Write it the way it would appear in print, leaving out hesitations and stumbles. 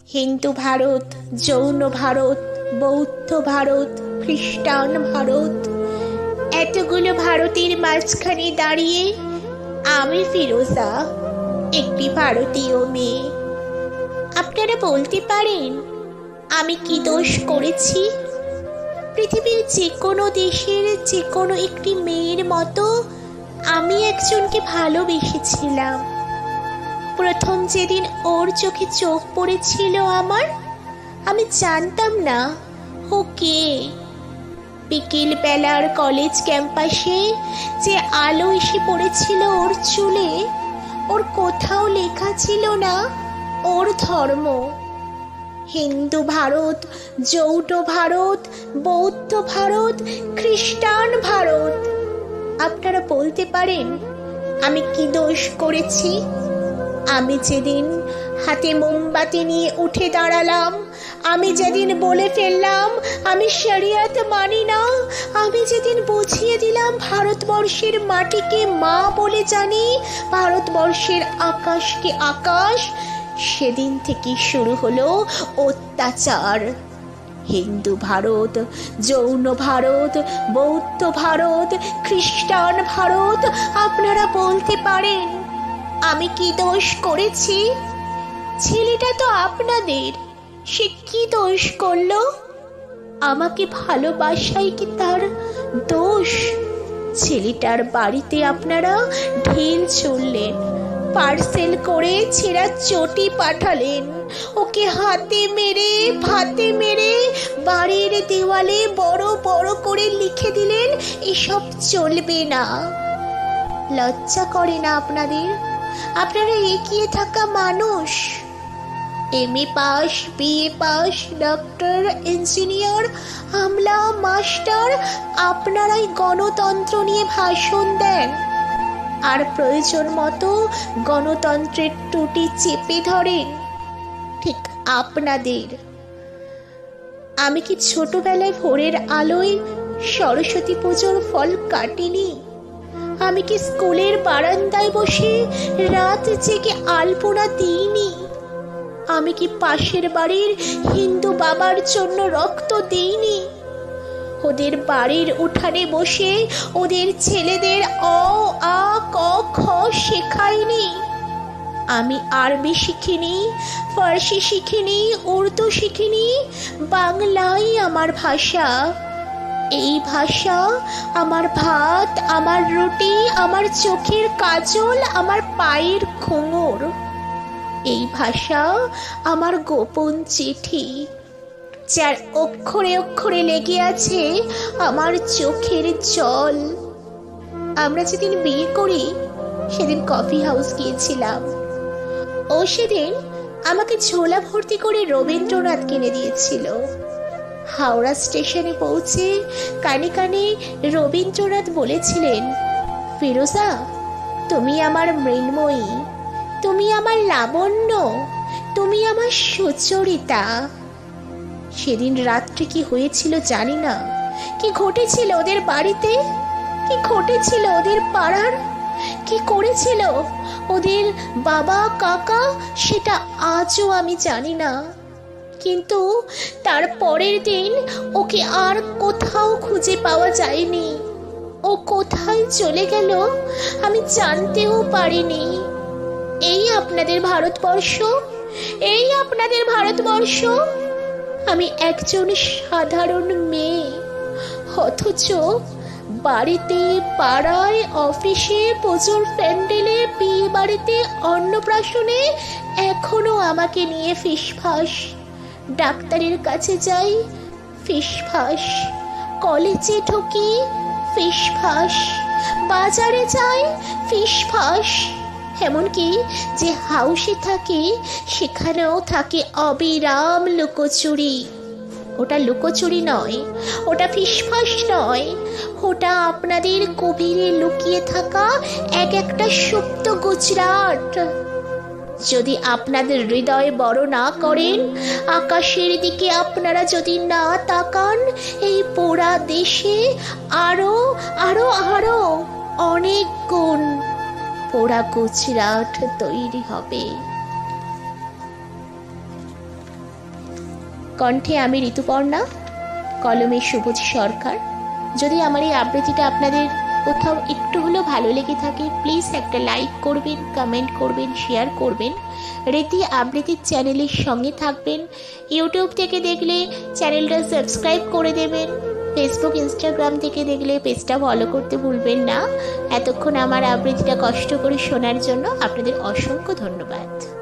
হিন্দু ভারত, জৈন ভারত, বৌদ্ধ ভারত, খ্রিস্টান ভারত, এতগুলো ভারতের মাঝখানে দাঁড়িয়ে আমি ফিরোজা, একটি ভারতীয় মেয়ে। আপনারা বলতে পারেন আমি কি দোষ করেছি? পৃথিবীর যে কোনো দেশের যে কোনো একটি মেয়ের মতো আমি একজনকে ভালোবেসেছিলাম। প্রথম যেদিন ওর চোখে চোখ পড়েছিল আমার, আমি জানতাম না ও কে। বিকেল বেলার কলেজ ক্যাম্পাসে যে আলো এসে পড়েছিল ওর চুলে, ওর কোথাও লেখা ছিল না ওর ধর্ম। হিন্দু ভারত, জৈন ভারত, বৌদ্ধ ভারত, খ্রিস্টান ভারত। আপনারা বলতে পারেন আমি কি দোষ করেছি? আমি যেদিন হাতে মোমবাতি নিয়ে উঠে দাঁড়ালাম, আমি যেদিন বলে ফেললাম আমি শরিয়ত মানি না, আমি যেদিন বুঝিয়ে দিলাম ভারতবর্ষের মাটিকে মা বলে জানি, ভারতবর্ষের আকাশকে আকাশ, সেদিন থেকে শুরু হলো অত্যাচার। হিন্দু ভারত, জৈন ভারত, বৌদ্ধ ভারত, খ্রিস্টান ভারত। আপনারা বলতে পারেন আমি কি দোষ করেছি? ছেলেটা তো আপনাদের, সে কি দোষ করলো? আমাকে ভালোবাসাই কি তার দোষ? ছেলেটার বাড়িতে আপনারা ঢিল ছুড়লেন, পার্সেল করে ছেঁড়া চটি পাঠালেন, ওকে হাতে মেরে ভাতে মেরে বাড়ির দেওয়ালে বড় বড় করে লিখে দিলেন এসব চলবে না। লজ্জা করে না আপনাদের? আপনারা এগিয়ে থাকা মানুষ, MA pass, BA pass, doctor, engineer, আমলা, মাস্টার, আপনারাই গণতন্ত্র নিয়ে ভাষণ দেন, আর প্রয়োজন মতো গণতন্ত্রের টুটি চেপে ধরেন। ঠিক আপনাদের। আমি কি ছোটবেলায় ভোরের আলোয় সরস্বতী পুজোর ফল কাটিনি? আমি কি স্কুলের বারান্দায় বসে রাত জেগে আলপনা দিইনি? আমি কি পাশের বাড়ির হিন্দু বাবার জন্য রক্ত দিইনি? ওদের বাড়ির উঠানে বসে ওদের ছেলেদের অ আ ক খ শেখাইনি? আমি আরবি শিখিনি, ফার্সি শিখিনি, উর্দু শিখিনি, বাংলাই আমার ভাষা। এই ভাষা আমার ভাত, আমার রুটি, আমার চোখের কাজল, আমার পায়ের ঘুঙুর। এই ভাষা আমার গোপন চিঠি, যার অক্ষরে অক্ষরে লেগে আছে আমার চোখের জল। আমরা যেদিন বিয়ে করি সেদিন কফি হাউস গিয়েছিলাম। ও সেদিন আমাকে ঝোলা ভর্তি করে রবীন্দ্রনাথ কিনে দিয়েছিল। হাওড়া স্টেশনে পৌঁছে কানে কানে রবীন্দ্রনাথ বলেছিলেন, ফিরোজা তুমি আমার মৃন্ময়ী, তুমি আমার লাবণ্য, তুমি আমার সুচরিতা। সেদিন রাত্রে কি হয়েছিল জানি না, কি ঘটেছিল ওদের বাড়িতে, কি ঘটেছিল ওদের পাড়ার, কি করেছিল ওদের বাবা কাকা, সেটা আজও আমি জানি না। কিন্তু তার পরের দিন ওকে আর কোথাও খুঁজে পাওয়া যায়নি। ও কোথায় চলে গেল আমি জানতেও পারিনি। এই আপনাদের ভারতবর্ষ, এই আপনাদের ভারতবর্ষ। আমি একজন সাধারণ মেয়ে, অথচ বাড়িতে, পাড়ায়, অফিসে, পুজোর প্যান্ডেলে, বিয়ে বাড়িতে, অন্নপ্রাশনে এখনো আমাকে নিয়ে ফিসফাস। ডাক্তারের কাছে যাই, ফিসফাস। কলেজে ঢুকি, ফিসফাস। বাজারে যাই, ফিসফাস। এমনকি যে হাউসে থাকি সেখানেও থাকে অবিরাম লুকোচুরি। ওটা লুকোচুরি নয়, ওটা ফিসফাস নয়, ওটা আপনাদের গভীরে লুকিয়ে থাকা এক একটা সুপ্ত গুজরাট। যদি আপনাদের হৃদয় বড় না করেন, আকাশের দিকে আপনারা যদি না তাকান, এই পোড়া দেশে আরো আরো আরো অনেক গুণ পোড়া গুজরাট তৈরি হবে। কণ্ঠে আমি ঋতুপর্ণা, কলমে শুভজ সরকার। যদি আমার এই আবৃত্তিটা আপনাদের কোথাও একটু হলেও ভালো লেগে থাকে, প্লিজ একটা লাইক করবেন, কমেন্ট করবেন, শেয়ার করবেন। রীতি আবৃত্তির চ্যানেলের সঙ্গে থাকবেন। ইউটিউব থেকে দেখলে চ্যানেলটা সাবস্ক্রাইব করে দেবেন। ফেসবুক, ইনস্টাগ্রাম থেকে দেখলে পেজটা ফলো করতে ভুলবেন না। এতক্ষণ আমার আবৃত্তিটা কষ্ট করে শোনার জন্য আপনাদের অসংখ্য ধন্যবাদ।